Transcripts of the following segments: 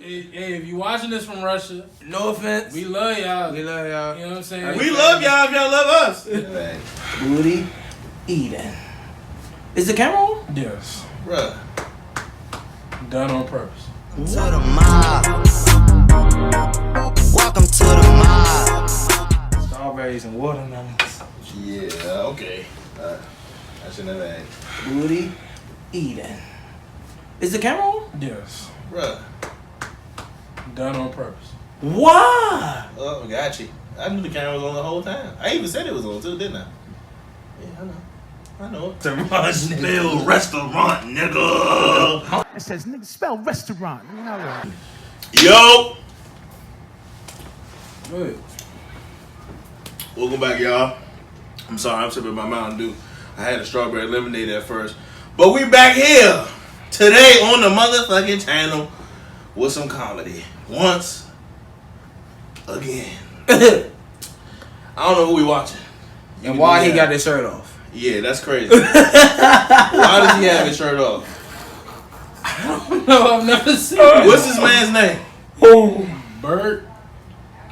Hey, if you watching this from Russia, no offense. We love y'all. We love y'all. You know what I'm saying? We love y'all if y'all love us. Booty eating. Is the camera on? Yes. Bruh. Done on purpose. To the mob. Welcome to the mob. Strawberries and watermelons. Yeah, okay. I shouldn't have asked. Booty eating. Is the camera on? Yes. Bruh. Done on purpose. Why? Oh, got you. I knew the camera was on the whole time. I even said it was on too, didn't I? Yeah, I know. Spell restaurant, nigga. It says nigga spell restaurant. You know what? Yo. Good. Welcome back, y'all. I'm sorry, I'm sipping my Mountain Dew. I had a strawberry lemonade at first. But we back here today on the motherfucking channel with some comedy. Once again. I don't know who we watching. And why he got his shirt off? Yeah, that's crazy. Why does he have his shirt off? I don't know. I've never seen it. What's his man's name? Bert.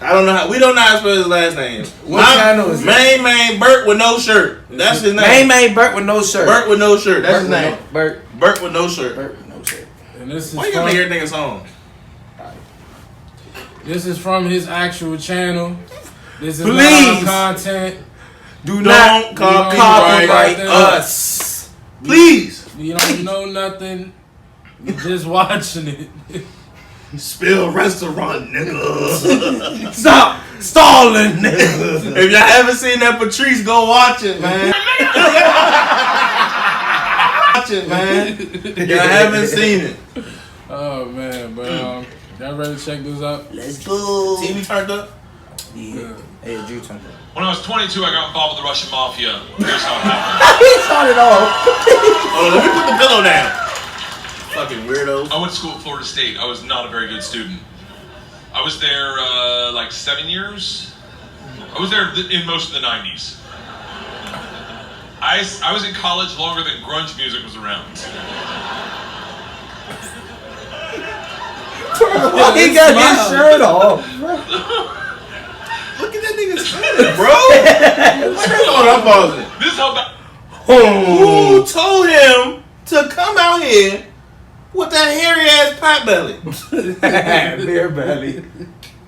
I don't know how. We don't know how to spell his last name. What channel is it? Main Bert with no shirt. That's his name. Main Bert with no shirt. Bert with no shirt. That's his name. Bert with no shirt. Bert with no shirt. And this is why you gotta make everything a song? This is from his actual channel. This is Please. live content. Do not copyright us. Please. You don't know nothing. You're just watching it. Spell restaurant, nigga. Stop stalling, nigga. If y'all haven't seen that Patrice, go watch it, man. Watch it, man. Y'all haven't seen it. Oh man, but y'all ready to check this out? Let's go. TV turned up? Yeah. Hey, Drew turned up. When I was 22, I got involved with the Russian mafia. Here's how it happened. He started off. Oh, let me put the pillow down. Fucking weirdos. I went to school at Florida State. I was not a very good student. I was there like 7 years. I was there in most of the 90s. I was in college longer than grunge music was around. He got his shirt off. Look at that nigga's face, bro. I'm pausing. This is how bad. Who told him to come out here with that hairy ass pot belly? Beer belly.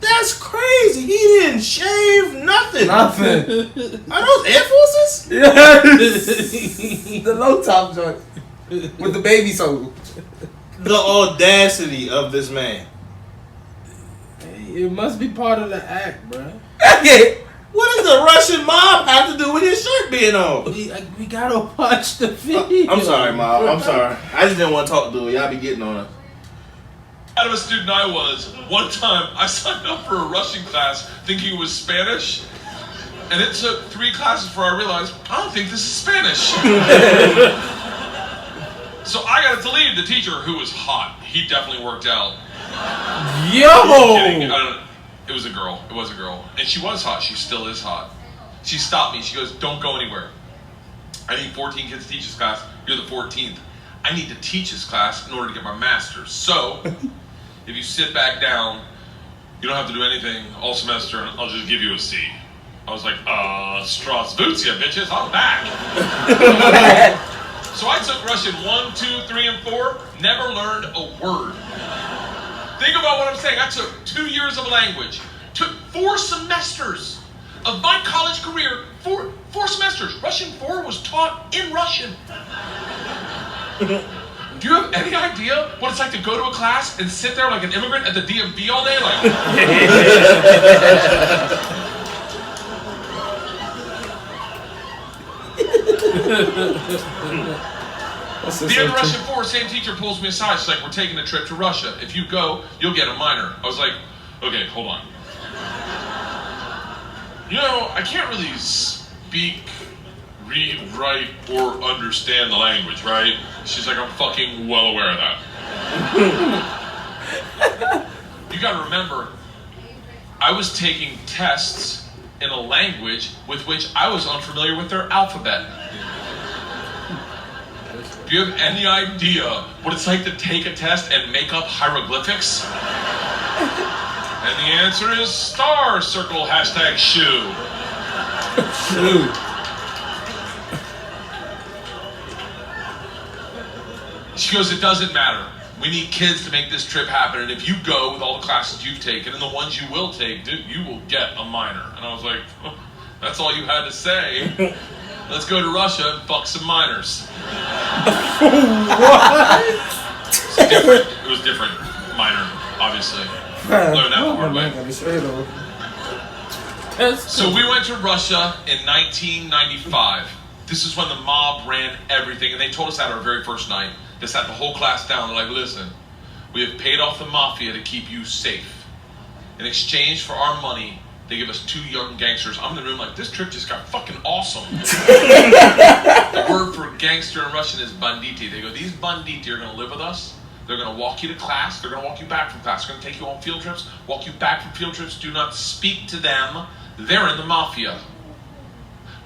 That's crazy. He didn't shave nothing. Nothing. Are those Air Forces? Yes. The low top joint with the baby soul. The audacity of this man. It must be part of the act, bro. What does the Russian mob have to do with his shirt being on? We gotta watch the video. I'm sorry, Mob. I'm sorry. I just didn't want to talk to it. Y'all be getting on us. Out of a student I was, one time I signed up for a Russian class thinking it was Spanish, and it took 3 classes before I realized, I don't think this is Spanish. So I got to leave the teacher, who was hot. He definitely worked out. Yo! It was a girl. It was a girl. And she was hot. She still is hot. She stopped me. She goes, don't go anywhere. I need 14 kids to teach this class. You're the 14th. I need to teach this class in order to get my master's. So, if you sit back down, you don't have to do anything all semester, and I'll just give you a C. I was like, Strasvutia, bitches, I'm back. So I took Russian 1, 2, 3, and 4, never learned a word. Think about what I'm saying. I took 2 years of language, took 4 semesters of my college career, 4 semesters. Russian 4 was taught in Russian. Do you have any idea what it's like to go to a class and sit there like an immigrant at the DMV all day? Like, the end of Russian 4, same teacher pulls me aside. She's like, we're taking a trip to Russia. If you go, you'll get a minor. I was like, okay, hold on. You know, I can't really speak, read, write, or understand the language, right? She's like, I'm fucking well aware of that. You gotta remember, I was taking tests in a language with which I was unfamiliar with their alphabet. Do you have any idea what it's like to take a test and make up hieroglyphics? And the answer is star circle hashtag shoe. Shoot. She goes, it doesn't matter. We need kids to make this trip happen, and if you go with all the classes you've taken and the ones you will take, dude, you will get a minor. And I was like, oh, that's all you had to say. Let's go to Russia and fuck some minors. What? It was different. Minor, obviously. Learned that the hard way. So we went to Russia in 1995. This is when the mob ran everything, and they told us that our very first night. They sat the whole class down. They're like, listen, we have paid off the mafia to keep you safe. In exchange for our money, they give us 2 young gangsters. I'm in the room like, this trip just got fucking awesome. The word for gangster in Russian is banditi. They go, these banditi are going to live with us. They're going to walk you to class. They're going to walk you back from class. They're going to take you on field trips, walk you back from field trips. Do not speak to them. They're in the mafia.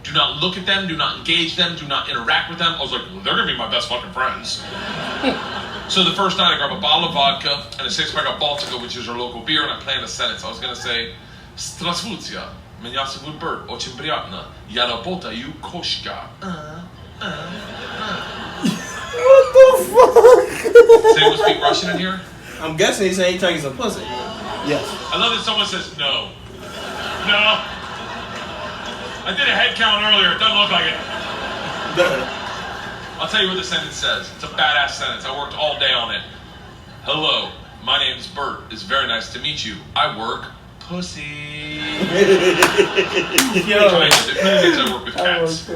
Do not look at them. Do not engage them. Do not interact with them. I was like, well, they're going to be my best fucking friends. So the first night I grab a bottle of vodka and a 6-pack of Baltica, which is our local beer, and I planned a sentence. I was going to say, Здравствуйте, меня зовут Bert, очень приятно. Я работаю кошка. What the fuck? Does anyone speak Russian in here? I'm guessing he's saying he taking some pussy. Yes. I love that someone says no. No. I did a head count earlier. It doesn't look like it. I'll tell you what the sentence says. It's a badass sentence. I worked all day on it. Hello, my name's Bert. It's very nice to meet you. I work pussy. Yo. I work with cats.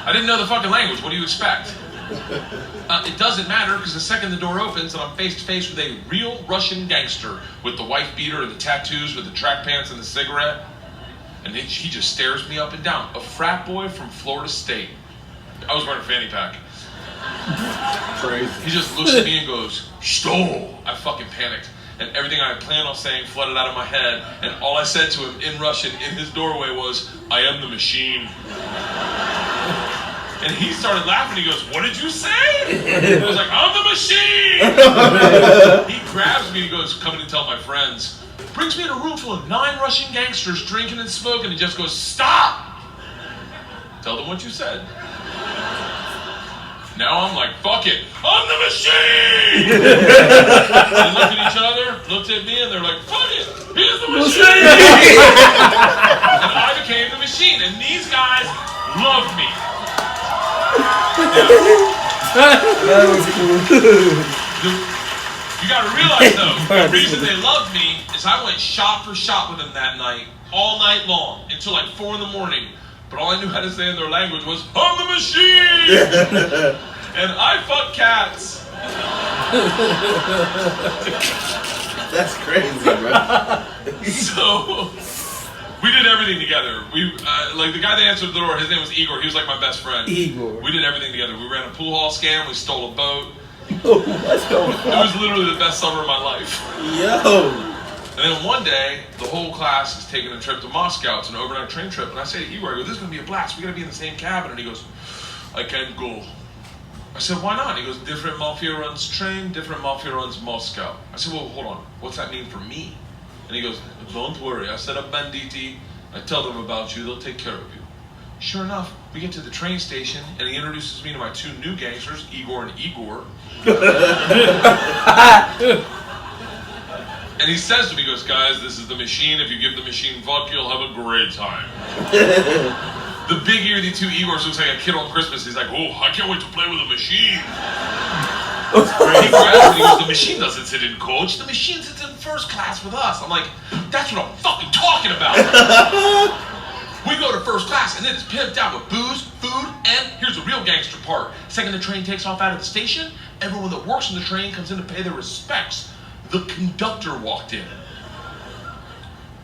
I didn't know the fucking language. What do you expect? It doesn't matter, because the second the door opens and I'm face to face with a real Russian gangster with the wife beater and the tattoos with the track pants and the cigarette, and he just stares me up and down. A frat boy from Florida State. I was wearing a fanny pack. Crazy. He just looks at me and goes, "Что?" I fucking panicked. And everything I had planned on saying flooded out of my head. And all I said to him in Russian in his doorway was, "I am the machine." And he started laughing. He goes, "What did you say?" I was like, "I'm the machine." He grabs me and he goes, "Come in and tell my friends." Brings me in a room full of 9 Russian gangsters drinking and smoking and just goes, "Stop! Tell them what you said." Now I'm like, fuck it, I'm the machine! They looked at each other, looked at me, and they're like, fuck it, he's the machine! And I became the machine, and these guys loved me. That was cool. You gotta realize though, the reason they loved me is I went shot for shot with them that night, all night long, until like 4 in the morning. But all I knew how to say in their language was, "I'm the machine!" And I fuck cats. That's crazy, bro. So, we did everything together. We, like the guy that answered the door, his name was Igor. He was like my best friend. Igor. We did everything together. We ran a pool hall scam. We stole a boat. What the fuck? It was literally the best summer of my life. Yo. And then one day, the whole class is taking a trip to Moscow. It's an overnight train trip. And I say to Igor, I go, "This is going to be a blast. We got to be in the same cabin." And he goes, "I can't go." I said, "Why not?" He goes, "Different mafia runs train, different mafia runs Moscow." I said, "Well, hold on. What's that mean for me?" And he goes, "Don't worry. I set up banditi. I tell them about you. They'll take care of you." Sure enough, we get to the train station, and he introduces me to my 2 new gangsters, Igor and Igor. And he says to me, he goes, "Guys, this is the machine. If you give the machine vodka, you'll have a great time." The big earthy 2 Igors looks like a kid on Christmas. He's like, "Oh, I can't wait to play with a machine." He grabs me and he goes, "The machine doesn't sit in coach. The machine sits in first class with us." I'm like, "That's what I'm fucking talking about." We go to first class and it is pimped out with booze, food, and here's the real gangster part. Second the train takes off out of the station, everyone that works on the train comes in to pay their respects. The conductor walked in,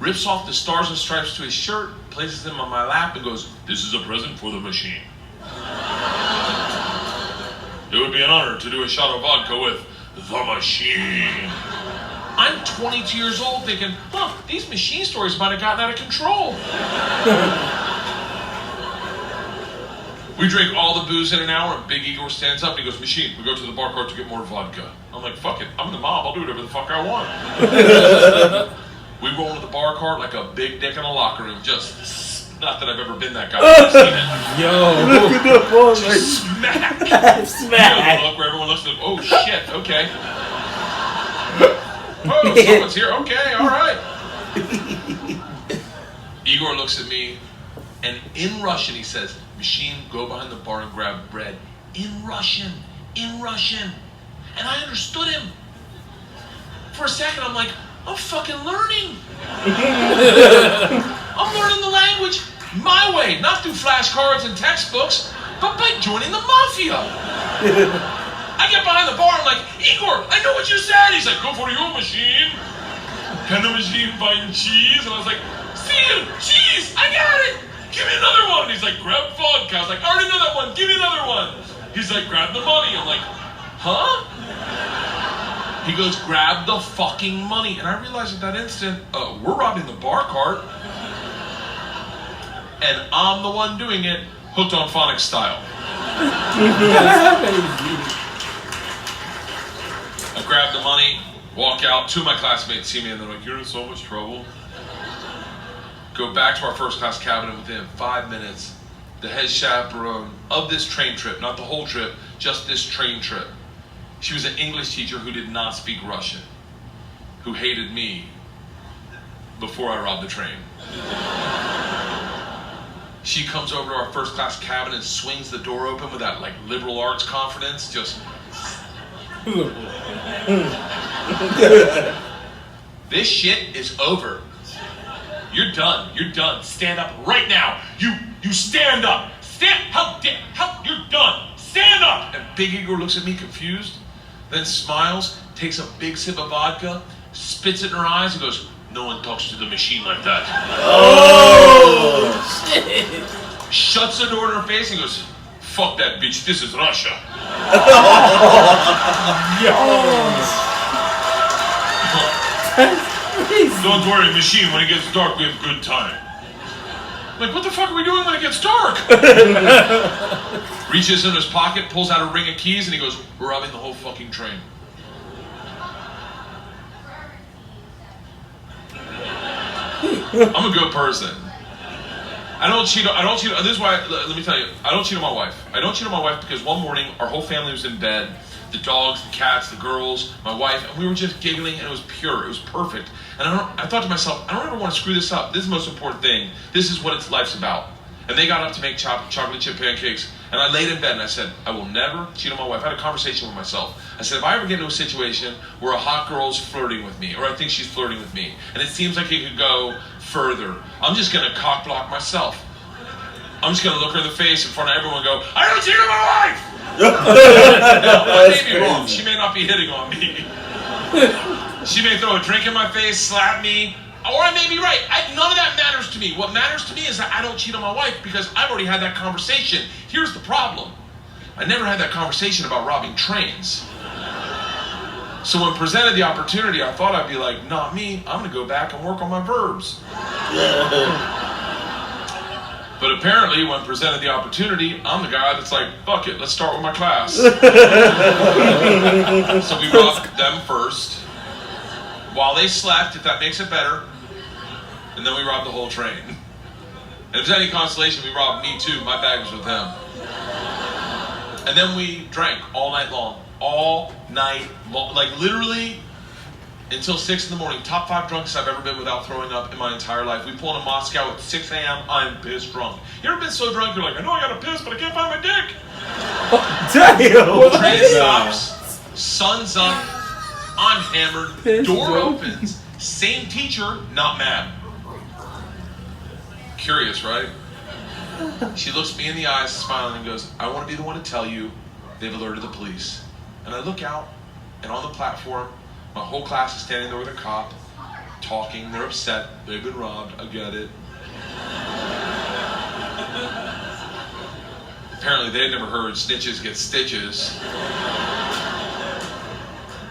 rips off the stars and stripes to his shirt, places them on my lap, and goes, "This is a present for the machine. It would be an honor to do a shot of vodka with the machine." I'm 22 years old thinking, these machine stories might have gotten out of control. We drink all the booze in an hour, and Big Igor stands up and he goes, "Machine, we go to the bar cart to get more vodka." I'm like, "Fuck it, I'm the mob, I'll do whatever the fuck I want." We roll into the bar cart like a big dick in a locker room, just, not that I've ever been that guy, I've seen it. Yo. Look at the boy. Just smack. Smack. You know, look where everyone looks like, "Oh shit, okay." "Oh, someone's here, okay, alright." Igor looks at me, and in Russian he says, "Machine, go behind the bar and grab bread." In Russian. And I understood him. For a second, I'm like, I'm fucking learning. I'm learning the language my way, not through flashcards and textbooks, but by joining the mafia. I get behind the bar, I'm like, "Igor, I know what you said." He's like, "Go for you, Machine. Can the machine find cheese?" And I was like, "See, cheese, I got it. Give me another one." He's like, "Grab vodka." I was like, "I already know that one. Give me another one." He's like, "Grab the money." I'm like, "Huh?" He goes, "Grab the fucking money." And I realized at that instant, we're robbing the bar cart. And I'm the one doing it, hooked on phonics style. I grab the money, walk out. Two of my classmates see me and they're like, "You're in so much trouble." Go back to our first class cabin within 5 minutes. The head chaperone of this train trip, not the whole trip, just this train trip. She was an English teacher who did not speak Russian, who hated me before I robbed the train. She comes over to our first class cabin and swings the door open with that like liberal arts confidence, just. "This shit is over. You're done. Stand up right now. You stand up. How, you're done. Stand up." And Big Igor looks at me confused, then smiles, takes a big sip of vodka, spits it in her eyes, and goes, "No one talks to the machine like that." Oh, shit. Shuts the door in her face and goes, "Fuck that bitch. This is Russia." "Don't worry, machine. When it gets dark, we have a good time." I'm like, "What the fuck are we doing when it gets dark?" Reaches in his pocket, pulls out a ring of keys, and he goes, "We're robbing the whole fucking train." I'm a good person. I don't cheat. This is why. Let me tell you. I don't cheat on my wife. I don't cheat on my wife because one morning our whole family was in bed. The dogs, the cats, the girls, my wife, and we were just giggling, and it was pure. It was perfect. And I thought to myself, I don't ever want to screw this up. This is the most important thing. This is what life's about. And they got up to make chocolate chip pancakes, and I laid in bed and I said, I will never cheat on my wife. I had a conversation with myself. I said, if I ever get into a situation where a hot girl's flirting with me, or I think she's flirting with me, and it seems like it could go further, I'm just going to cock block myself. I'm just going to look her in the face in front of everyone and go, "I don't cheat on my wife!" Now, I may be wrong. She may not be hitting on me. She may throw a drink in my face, slap me, or I may be right. None of that matters to me. What matters to me is that I don't cheat on my wife because I've already had that conversation. Here's the problem. I never had that conversation about robbing trains. So when presented the opportunity, I thought I'd be like, not me. I'm going to go back and work on my verbs. But apparently, when presented the opportunity, I'm the guy that's like, fuck it, let's start with my class. So we robbed them first, while they slept, if that makes it better, and then we robbed the whole train. And if there's any consolation, we robbed me too, my bag was with them. And then we drank all night long. All night long. Like literally, until 6 in the morning. Top 5 drunks I've ever been without throwing up in my entire life. We pull into Moscow at 6 a.m. I'm pissed drunk. You ever been so drunk you're like, I know I gotta piss, but I can't find my dick? Damn! Train stops, sun's up, I'm hammered, door opens, same teacher, not mad. Curious, right? She looks me in the eyes, smiling, and goes, I want to be the one to tell you they've alerted the police. And I look out, and on the platform, my whole class is standing there with a cop, talking, they're upset, they've been robbed, I get it. Apparently they had never heard snitches get stitches.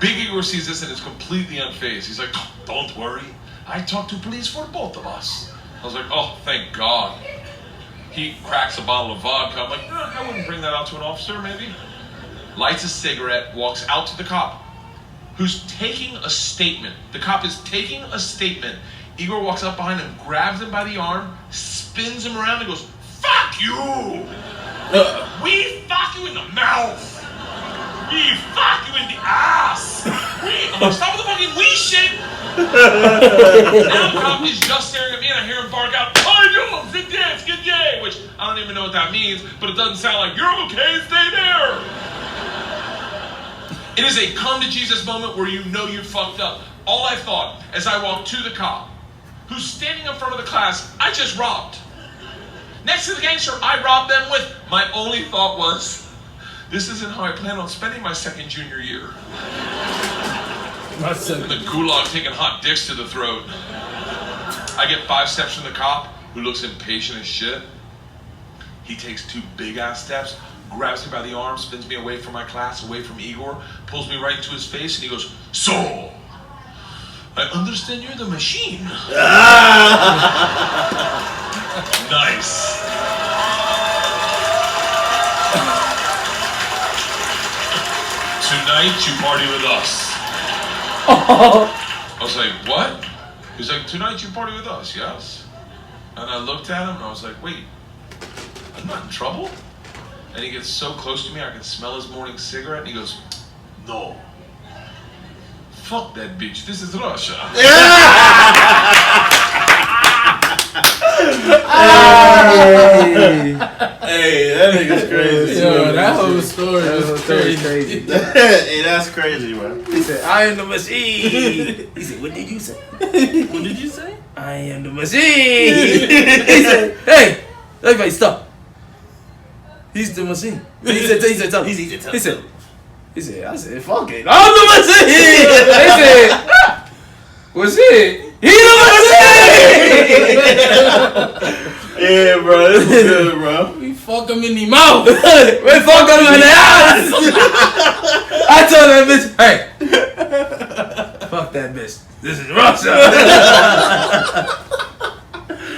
Big Igor sees this and is completely unfazed. He's like, oh, don't worry, I talked to police for both of us. I was like, oh, thank God. He cracks a bottle of vodka. I'm like, I wouldn't bring that out to an officer, maybe. Lights a cigarette, walks out to the cop, who's taking a statement. The cop is taking a statement. Igor walks up behind him, grabs him by the arm, spins him around, and goes, "Fuck you! We fuck you in the mouth! We fuck you in the ass! I'm like, stop with the fucking we shit!" Now the cop is just staring at me, and I hear him bark out, "How you doing? Good dance, good day!" Which I don't even know what that means, but it doesn't sound like, "You're okay, stay there!" It is a come to Jesus moment where you know you fucked up. All I thought as I walked to the cop, who's standing in front of the class I just robbed. Next to the gangster I robbed them with, my only thought was, this isn't how I plan on spending my second junior year. In the gulag taking hot dicks to the throat. I get 5 steps from the cop, who looks impatient as shit. He takes 2 big ass steps, grabs me by the arm, spins me away from my class, away from Igor, pulls me right into his face, and he goes, "So, I understand you're the machine." Nice. Tonight you party with us. I was like, what? He's like, tonight you party with us, yes? And I looked at him and I was like, wait, I'm not in trouble? And he gets so close to me I can smell his morning cigarette, and he goes, "No. Fuck that bitch, this is Russia." Hey, that nigga's crazy. Yo, that whole story was crazy. Hey, that's crazy, bro. He said, "I am the machine." He said, "What did you say?" What did you say? "I am the machine." He said, "Hey, everybody stop. He's the machine." He said, "Tell him." He said, I said, "Fuck it. I'm the machine." They said, "What's it? He's the machine." Yeah, bro, this is good, bro. We fuck him in the mouth. We fuck him in the ass. I told that bitch, "Hey, fuck that bitch. This is Russia."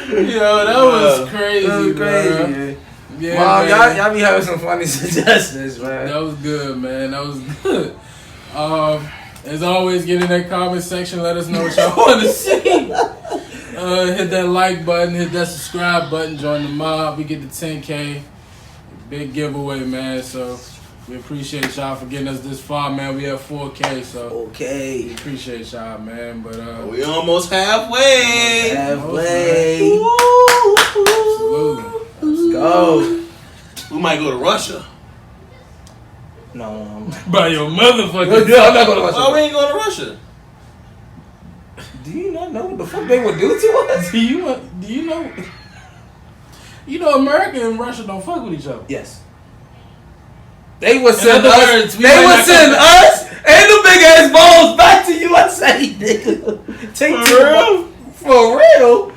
Yo, that was crazy. That was crazy, bro. man. Yeah, Mom, man. y'all be having some funny suggestions, man. That was good, man. That was good. As always, get in that comment section. Let us know what y'all want to see. Hit that like button. Hit that subscribe button. Join the mob. We get to 10K. Big giveaway, man. So we appreciate y'all for getting us this far, man. We at 4K, so Okay. we appreciate y'all, man. But We almost halfway. Halfway. absolutely. Let's go. We might go to Russia. No. By your motherfucker. Yeah, I'm not going to Why we ain't going to Russia? Do you not know what the fuck they would do to us? Do you know? You know, America and Russia don't fuck with each other. Yes. They would send In other us. words, we They might would not send come us and the big ass balls back to USA, nigga. Take For real? For real?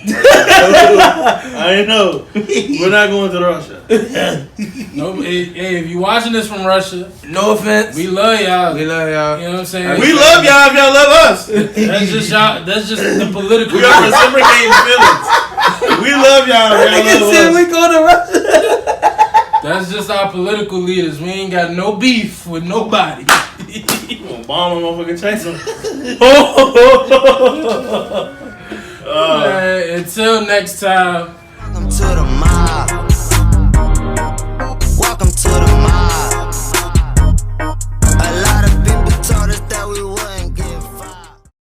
I ain't know. We're not going to Russia. No, hey, if you watching this from Russia, No offense. we love y'all. We love y'all. You know what I'm saying? We love y'all if y'all love us. That's just y'all. That's just the political. We are reciprocating feelings. We love y'all if Nigga y'all said love we us. go to Russia. That's just our political leaders. We ain't got no beef with nobody. We gonna bomb a motherfucking chaser. Until next time. Welcome to the